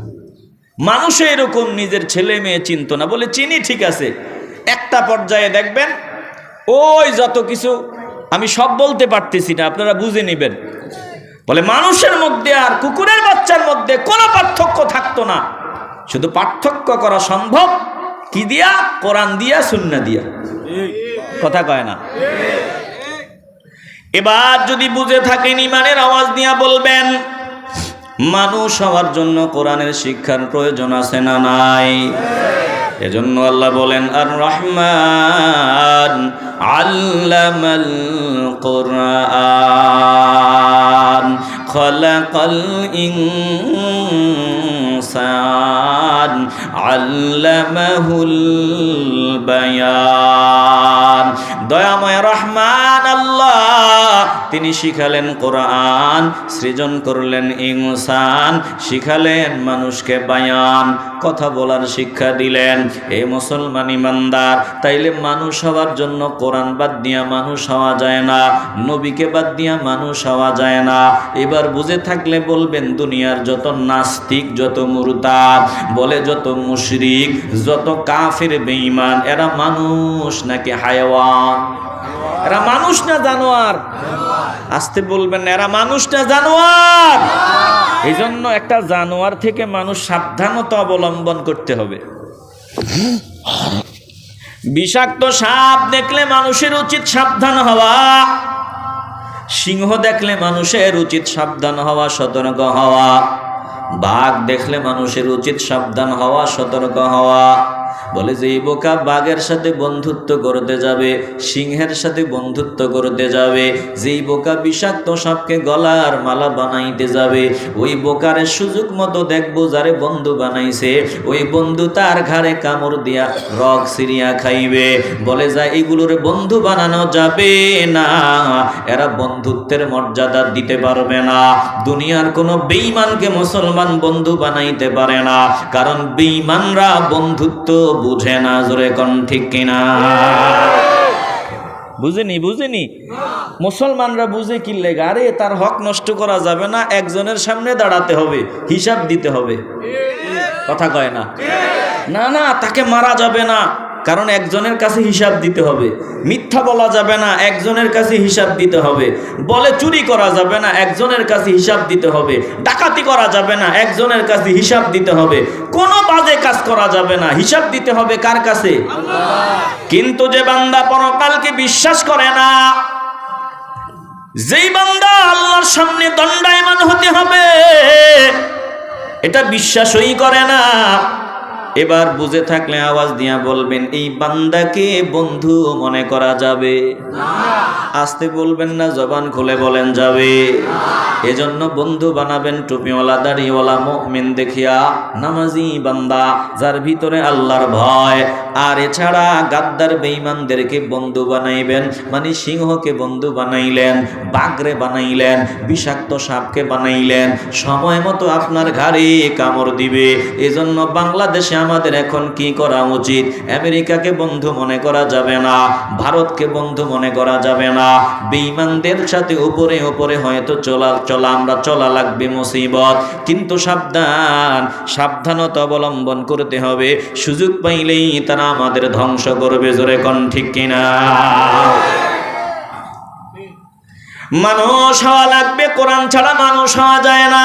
[SPEAKER 1] মানুষে এরকম নিজের ছেলে মেয়ে চিনত না। বলে চিনি, ঠিক আছে, একটা পর্যায়ে দেখবেন ওই যত কিছু, আমি সব বলতে পারতেছি না, আপনারা বুঝে নেবেন। বলে মানুষের মধ্যে আর কুকুরের বাচ্চার মধ্যে কোনো পার্থক্য থাকতো না। শুধু পার্থক্য করা সম্ভব কি দিয়া? কোরআন দিয়া, সুন্নাহ দিয়া। কথা কয় না? এবার যদি বুঝে থাকেন, ইমানের আওয়াজ দিয়া বলবেন, মানুষ হওয়ার জন্য কোরআনের শিক্ষার প্রয়োজন আছে না নাই? এজন্য আল্লাহ বলেন, আর রহমান আল্লামাল কোরআন খলাকাল ইনসান আল্লামাহুল বায়ান। দয়াময় রহমান আল্লাহ, তিনি শিখালেন কোরআন, সৃজন করলেন ইনসান, শিখালেন মানুষকে বায়ান, কথা বলার শিক্ষা দিলেন। হে মুসলমান ইমানদার, তাইলে মানুষ হওয়ার জন্য কোরআন বাদ দিয়া মানুষ হওয়া যায় না, নবীকে বাদ দিয়া মানুষ হওয়া যায় না। এবার বুঝে থাকলে বলবেন, দুনিয়ার যত নাস্তিক, যত মুরতাদ, বলে যত মুশরিক, যত কাফির বেঈমান, এরা মানুষ নাকি হায়াওয়ান? এরা মানুষ না জানোয়ার? আসতে বলবেন, এরা মানুষ না জানোয়ার? এই জন্য একটা জানোয়ার থেকে মানুষ সাবধানতা অবলম্বন করতে হবে। বিষাক্ত সাপ দেখলে মানুষের উচিত সাবধান হওয়া, সিংহ দেখলে মানুষের উচিত সাবধান হওয়া, সতর্ক হওয়া, বাঘ দেখলে মানুষের উচিত সাবধান হওয়া, সতর্ক হওয়া। বলে যে এই বোকা বাঘের সাথে বন্ধুত্ব করতে যাবে, সিংহের সাথে বন্ধুত্ব করতে যাবে, যেই বোকা বিষাক্ত সাপকে গলার মালা বানাইতে যাবে, ওই বোকারে সুযোগ মতো দেখবো যারে বন্ধু বানাইছে ওই বন্ধু তার ঘাড়ে কামড় দিয়া রগ সিরিয়া খাইবে। বলে যায় এগুলোর বন্ধু বানানো যাবে না, এরা বন্ধুত্বের মর্যাদা দিতে পারবে না। দুনিয়ার কোনো বেঈমানকে মুসলমান বন্ধু বানাইতে পারে না, কারণ বেঈমানরা বন্ধুত্ব বুঝে না। জোরে কোন ঠিক কিনা? বুঝেনি মুসলমানরা বুঝে কি লেগে? আরে তার হক নষ্ট করা যাবে না, একজনের সামনে দাঁড়াতে হবে, হিসাব দিতে হবে। কথা কয় না? না তাকে মারা যাবে না, কারণ একজনের কাছে হিসাব দিতে হবে। মিথ্যা বলা যাবে না, একজনের কাছে হিসাব দিতে হবে। বলে চুরি করা যাবে না, একজনের কাছে হিসাব দিতে হবে। ডাকাতি করা যাবে না, একজনের কাছে হিসাব দিতে হবে। কোনো বাজে কাজ করা যাবে না, হিসাব দিতে হবে কার কাছে? কিন্তু যে বান্দা পরকালকে বিশ্বাস করে না, যেই বান্দা আল্লাহর সামনে দণ্ডায়মান হতে হবে, এটা বিশ্বাসই করে না। এবার বুঝে থাকলে আওয়াজ দিয়া বলবেন, এই বান্দাকে বন্ধু মনে করা যাবে না। আস্তে বলবেন না, জবান খুলে বলেন যাবে। এজন্য বন্ধু বানাবেন টুপিওয়ালা দাড়িওয়ালা মুমিন দেখিয়া, নামাজি বান্দা যার ভিতরে আল্লাহর ভয়। আর এছাড়া গাদ্দার বেঈমানদেরকে বন্ধু বানাইবেন, মানে সিংহকে বন্ধু বানাইলেন, বাঘরে বানাইলেন, বিষাক্ত সাপকে বানাইলেন, সময় মতো আপনার ঘাড়ে কামড় দিবে। এজন্য বাংলাদেশে আমাদের এখন কি করা উচিত? আমেরিকাকে বন্ধু মনে করা যাবে না, ভারতকে বন্ধু মনে করা যাবে না। বেঈমানদের সাথে উপরে উপরে হয়তো আমরা চলা লাগবে মুসিবত, কিন্তু সাবধানতা অবলম্বন করতে হবে। সুযোগ পাইলেই তারা আমাদের ধ্বংস করবে। জোরে কোন ঠিক কিনা? মানুষ হওয়া লাগবে, কোরআন ছাড়া মানুষ হওয়া যায় না।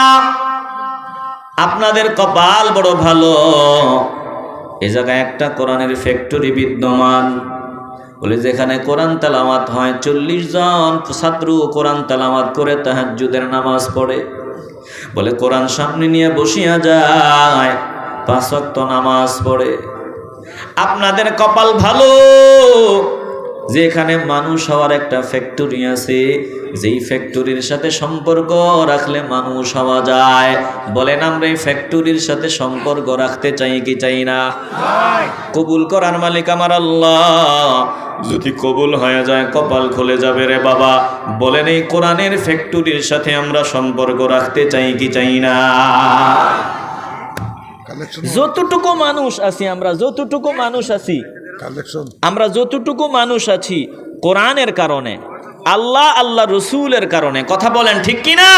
[SPEAKER 1] আপনাদের কপাল বড় ভালো, এ জায়গায় একটা কোরআনের ফ্যাক্টরি বিদ্যমান। বলে যেখানে কোরআন তেলাওয়াত হয়, 40 জন ছাত্র কোরআন তেলাওয়াত করে তাহাজ্জুদের নামাজ পড়ে। বলে কোরআন সামনে নিয়ে বসিয়া যায়, 5 ওয়াক্ত নামাজ পড়ে। আপনাদের কপাল ভালো, যেখানে মানুষ হওয়ার একটা ফ্যাক্টরি আছে, যেই ফ্যাক্টরির সাথে সম্পর্ক রাখলে মানুষ হওয়া যায়। বলেন আমরা এই ফ্যাক্টরির সাথে সম্পর্ক রাখতে চাই কি চাই না? কবুল করার মালিক আমার আল্লাহ। যদি কবুল হয়ে যায় কপাল খুলে যাবে রে বাবা। বলেন এই কোরআনের ফ্যাক্টরির সাথে আমরা সম্পর্ক রাখতে চাই কি চাই না? যতটুকু মানুষ আছি আমরা, যতটুকু মানুষ আছি কোরআনের কারণে, আল্লাহ রসুলের কারণে। কথা বলেন ঠিক কিনা?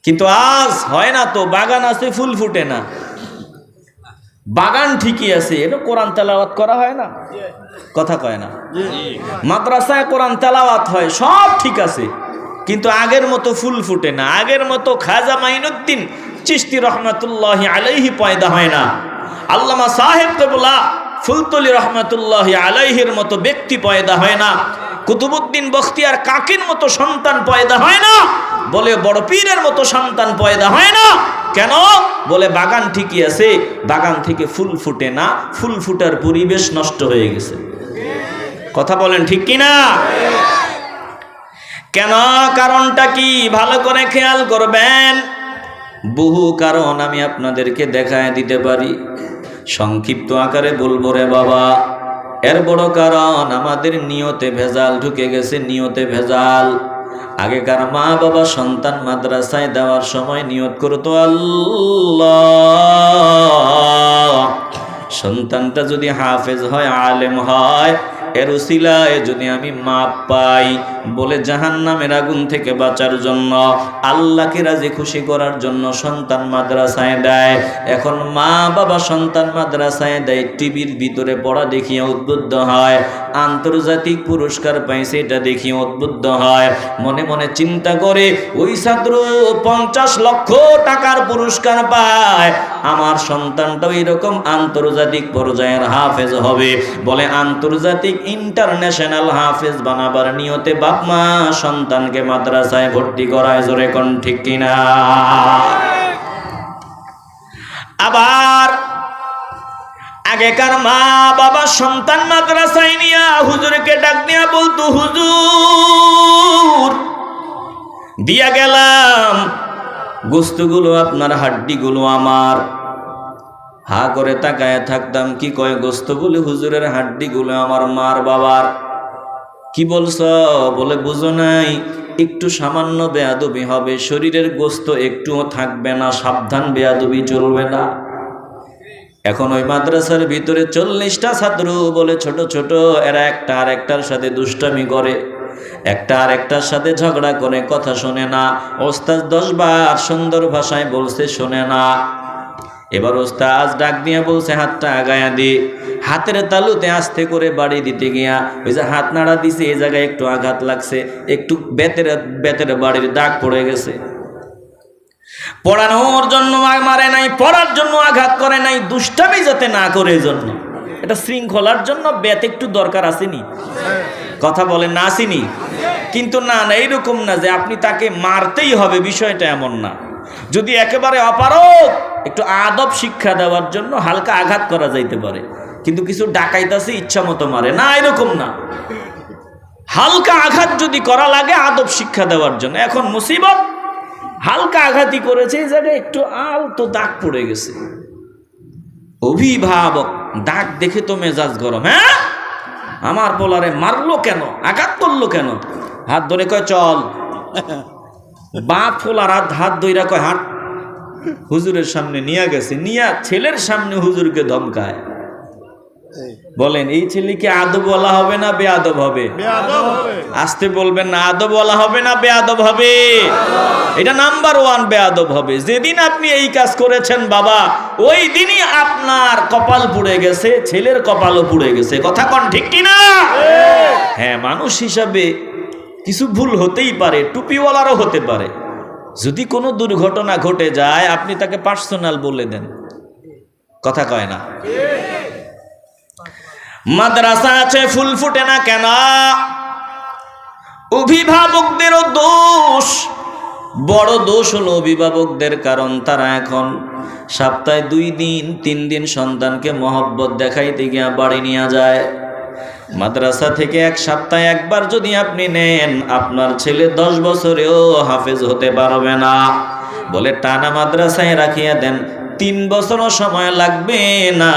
[SPEAKER 1] কিন্তু আজ হয় না তো, বাগান আছে ফুল ফুটে না। বাগান ঠিকই আছে, এটা কোরআন তেলাওয়াত করা হয় না। কথা কয় না? মাদ্রাসায় কোরআন তেলাওয়াত হয়, সব ঠিক আছে, কিন্তু আগের মতো ফুল ফুটে না, আগের মতো খাজা মাইনুদ্দিন চিশতি রহমাতুল্লাহি আলাইহি পয়দা হয় না, আল্লামা সাহেব কেবলা ফুলতলি রহমাতুল্লাহি আলাইহির মতো ব্যক্তি পয়দা হয় না, কুতুবউদ্দিন বখতিয়ার কাকির মতো সন্তান পয়দা হয় না, বলে বড় পীরের মতো সন্তান পয়দা হয় না। কেন? বলে বাগান ঠিকই আছে, বাগান থেকে ফুল ফুটে না, ফুল ফুটার পরিবেশ নষ্ট হয়ে গেছে। কথা বলেন ঠিক কিনা? কেন? কারণটা কি? ভালো করে খেয়াল করবেন। বহু কারণ আমি আপনাদেরকে দেখায় দিতে পারি, সংক্ষিপ্ত আকারে বলবো রে বাবা। এর বড় কারণ আমাদের নিয়তে ভেজাল ঢুকে গেছে, নিয়তে ভেজাল। আগেকার মা বাবা সন্তান মাদ্রাসায় দেওয়ার সময় নিয়ত করতো, আল্লাহ সন্তানটা যদি হাফেজ হয়, আলেম হয়, এর উসিলায় যদি আমি মাপ পাই, বলে জাহান্নামের আগুন থেকে বাঁচার জন্য, আল্লাহকে রাজি খুশি করার জন্য সন্তান মাদ্রাসায় দেয়। এখন মা বাবা সন্তান মাদ্রাসায় দেয়, টিভির ভিতরে পড়া দেখিয়ে উদ্বুদ্ধ হয়, আন্তর্জাতিক পুরস্কার পাইছে এটা দেখিয়ে উদ্বুদ্ধ হয়, মনে মনে চিন্তা করে ওই ছাত্র 50 লক্ষ টাকার পুরস্কার পায়, আমার সন্তানটাও এরকম আন্তর্জাতিক পর্যায়ের হাফেজ হবে। বলে আন্তর্জাতিক ইন্টারন্যাশনাল হাফেজ বানাবার নিয়তে বাপ মা সন্তানকে মাদ্রাসায় ভর্তি করায়। জোরে কোন ঠিক কিনা? আবার আগেকার মা বাবা সন্তান মাদ্রাসায় নিয়া হুজুরকে ডাক দিয়া বলতো, হুজুর দিয়া গেলাম গোস্তগুলো আপনার, হাড্ডিগুলো আমার। হা করে তাকায় থাকতাম, কি কয় গোস্ত? বলে হুজুরের হাড্ডিগুলো আমার মার বাবার। কি বলছ? বলে বুঝো নাই, একটু সামান্য বেয়াদবি হবে, শরীরের গোস্ত একটুও থাকবে না, সাবধান, বেয়াদবি চলবে না। এখন ওই মাদ্রাসার ভিতরে 40টা ছাত্র বলে ছোট ছোট, এরা একটা আর একটার সাথে দুষ্টামি করে, একটা আর একটার সাথে ঝগড়া করে, কথা শোনে না। ওস্তাদ 10 বার সুন্দর ভাষায় বলছে, শোনে না। এবার ওস্তাদ ডাক দিয়ে বলছে, হাতটা আগায়া দি। হাতের তালুতে আস্তে করে বাড়ি দিতে গিয়া ওই যে হাত নাড়া দিছে, এই জায়গায় একটু আঘাত লাগছে, একটু বেতের বাড়ির দাগ পড়ে গেছে। পড়ানোর জন্য মারে নাই, পড়ার জন্য আঘাত করে নাই, দুষ্টামি যাতে না করে জন্য। এটা শৃঙ্খলার জন্য বেত একটু দরকার আসেনি? কথা বলেন না, আসেনি? কিন্তু না না, এইরকম না যে আপনি তাকে মারতেই হবে, বিষয়টা এমন না। যদি একেবারে অপারগ, একটু আদব শিক্ষা দেওয়ার জন্য হালকা আঘাত করা যাইতে পারে, কিন্তু কিছু ডাকাইতাছে ইচ্ছা মতো মারে না, এরকম না। হালকা আঘাত যদি করা লাগে আদব শিক্ষা দেওয়ার জন্য। এখন মুসিবত, হালকা আঘাতই করেছে, এই জায়গায় একটু আলতো দাগ পড়ে গেছে। অভিভাবক দাগ দেখে তো মেজাজ গরম, হ্যাঁ আমার পোলারে মারলো কেন, আঘাত করলো কেন? হাত ধরে কয় চল। বাপ পোলার হাত ধইরা কয় হাট। হুজুরের সামনে নিয়ে গেছে, নিয়া ছেলের সামনে হুজুরকে ধমকায়। বলেন এই ছেলেকে আদব বলা হবে না বেয়াদব হবে? আসতে বলবেন না, আদব বলা হবে না বেয়াদব হবে? এটা নাম্বার 1 বেয়াদব হবে। যেদিন আপনি এই কাজ করেছেন বাবা, ওই দিনই আপনার কপাল পুড়ে গেছে, ছেলের কপালও পুড়ে গেছে। কথা কোন ঠিক কিনা? হ্যাঁ, মানুষ হিসাবে কিছু ভুল হতেই পারে, টুপিওয়ালারও হতে পারে। যদি কোনো দুর্ঘটনা ঘটে যায়, আপনি তাকে পার্সোনাল বলে দেন, কথা কয় না। মাদ্রাসা আছে, ফুল ফুটে না কেন? অভিভাবকদেরও দোষ। বড় দোষ হলো অভিভাবকদের, কারণ তারা এখন সপ্তাহে 2 দিন 3 দিন সন্তানকে মহব্বত দেখাইতে গিয়া বাড়ি নিয়ে যায়। মাদ্রাসা থেকে 1 সপ্তাহে একবার যদি আপনি নেন, আপনার ছেলে 10 বছরেও হাফেজ হতে পারবে না। বলে টানা মাদ্রাসায় রাখিয়া দেন, 3 বছরও সময় লাগবে না,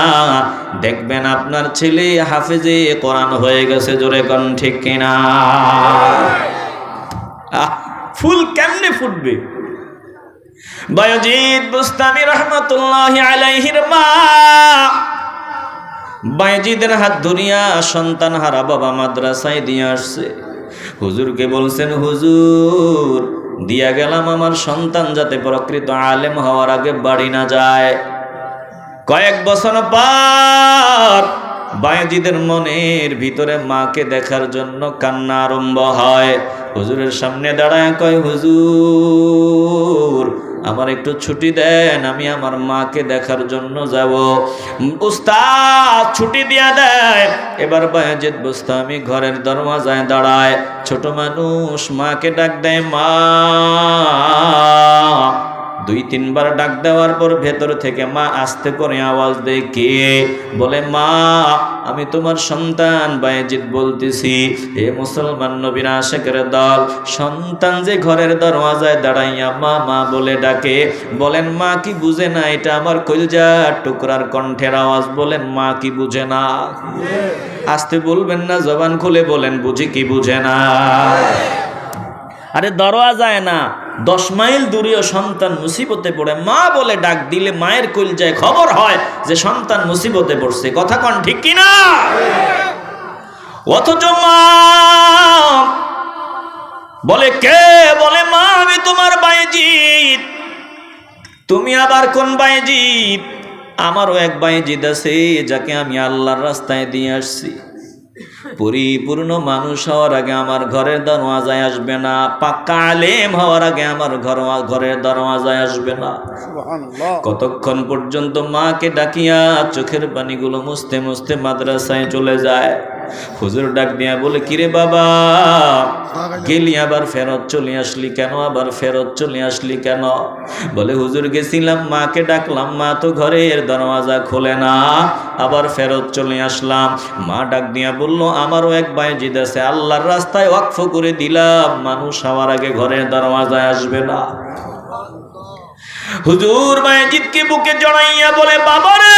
[SPEAKER 1] দেখবেন আপনার ছেলে হাফেজে কোরআন হয়ে গেছে। জোরে কোন ঠিক কিনা? ফুল কেমনে ফুটবে? বায়জিদ বুস্তামি রহমাতুল্লাহি আলাইহির মা বায়জিদের হাত ধরিয়া সন্তান হারা বাবা মাদ্রাসায় দিয়ে আসছে। হুজুরকে বলছেন, হুজুর দিয়া গেলাম আমার সন্তান যাতে প্রকৃত আলেম হওয়ার আগে বাড়ি না যায়। কয়েক বছর পর বায়জিদের মনের ভিতরে মাকে দেখার জন্য কান্না আরম্ভ হয়। হুজুরের সামনে দাঁড়ায় কয়, হুজুর আমার একটু ছুটি দেন, আমি আমার মাকে দেখার জন্য যাব। উস্তাদ ছুটি দিয়া দেয়। এবার বায়জিদ বুস্তামি ঘরের দরওয়াজায় দাঁড়ায়, ছোট মানুষ, মাকে ডাক দেয়, মা। 2-3 বার ডাক দেওয়ার পর ভেতর থেকে মা আস্তে করে আওয়াজ দেয়, কে? বলে, মা আমি তোমার সন্তান বায়জিদ বলতেছি। হে মুসলমান নবীর আশিকের দল, সন্তান যে ঘরের দরওয়াজায় দাঁড়াইয়া মা মা বলে ডাকে, বলেন মা কি বুঝে না এটা আমার কলিজার টুকরার কণ্ঠের আওয়াজ? বলেন মা কি বুঝে না? আস্তে বলবেন না, জবান খুলে বলেন, বুঝি কি বুঝে না? আরে দরওয়াজায় না, 10 মাইল দূরেও সন্তান মুসিবতে পড়ে, মা বলে ডাক দিলে মায়ের কলিজায় খবর হয় যে সন্তান মুসিবতে পড়ছে। কথা কোন ঠিক কিনা? অথচ মা বলে, কে? বলে, মা আমি তোমার বায়জিদ। তুমি আবার কোন বায়জিদ? আমারও এক বায়জিদ আছে, যাকে আমি আল্লাহর রাস্তায় দিয়ে আসছি। পরিপূর্ণ মানুষ হওয়ার আগে আমার ঘরের দরওয়াজায় আসবে না, পাক্কা আলেম হওয়ার আগে আমার ঘরের দরওয়াজায় আসবে না। কতক্ষণ পর্যন্ত মাকে ডাকিয়া চোখের পানিগুলো মুছতে মুছতে মাদ্রাসায় চলে যায়। হুজুর ডাক দিয়া বলে, কিরে বাবা, গেলি আবার ফেরত চলে আসলি কেন? আবার ফেরত চলে আসলি কেন? বলে, হুজুর গেছিলাম, মাকে ডাকলাম, মা তো ঘরের দরওয়াজা খোলে না, আবার ফেরত চলে আসলাম। মা ডাক দিয়া বলল, আমারও এক বায়েজিদ আছে, আল্লাহর রাস্তায় ওয়াকফ করে দিলাম, মানুষ আমার আগে ঘরের দরওয়াজায় আসবে না। হুজুর বায়েজিদকে বুকে জড়াইয়া বলে, বাবারে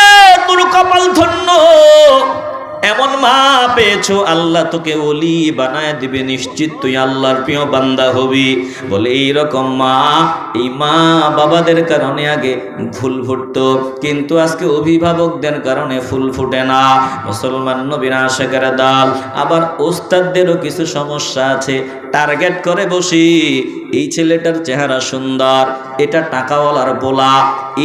[SPEAKER 1] তোর কপাল ধন্য, এমন মা পেয়েছো, আল্লাহ তোকে ওলি বানায় দিবে, নিশ্চিত তুই আল্লাহর প্রিয় বান্দা হবি। বলে, এইরকম মা, এই মা বাবাদের কারণে আগে ফুল ফুটতো, কিন্তু আজকে অভিভাবকদের কারণে ফুল ফুটে না। মুসলমান নবীর আশিকের দল, আবার ওস্তাদদেরও কিছু সমস্যা আছে। টার্গেট করে বসি, এই ছেলেটার চেহারা সুন্দর, এটা টাকাওয়ালার পোলা,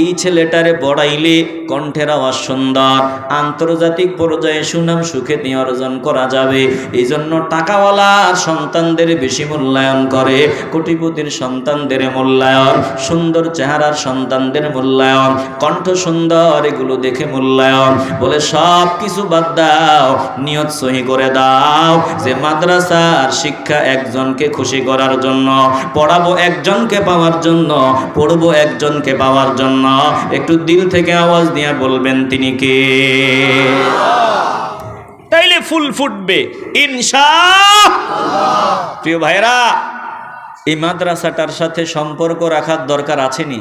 [SPEAKER 1] এই ছেলেটারে পড়াইলে কণ্ঠের আওয়াজ সুন্দর, আন্তর্জাতিক পর্যায়ে সুনাম সুখ্যাতি অর্জন করা যাবে, এই জন্য টাকাওয়ালার সন্তানদের বেশি মূল্যায়ন করে, কোটিপতির সন্তানদের মূল্যায়ন, সুন্দর চেহারার সন্তানদের মূল্যায়ন, কণ্ঠ সুন্দর, এগুলো দেখে মূল্যায়ন। বলে, সব কিছু বাদ দাও, নিয়ত সহি করে দাও যে মাদ্রাসার শিক্ষা একজনকে খুশি করার জন্য, পড়াবো একজনকে পাওয়ার জন্য, পড়বো একজনকে পাওয়ার জন্য। একটু দিল থেকে আওয়াজ দিয়ে বলবেন, তিনি কে? তাইলে ফুল ফুটবে ইনশাআল্লাহ। প্রিয় ভাইরা, এই মাদ্রাসাটার সাথে সম্পর্ক রাখার দরকার আছে নি?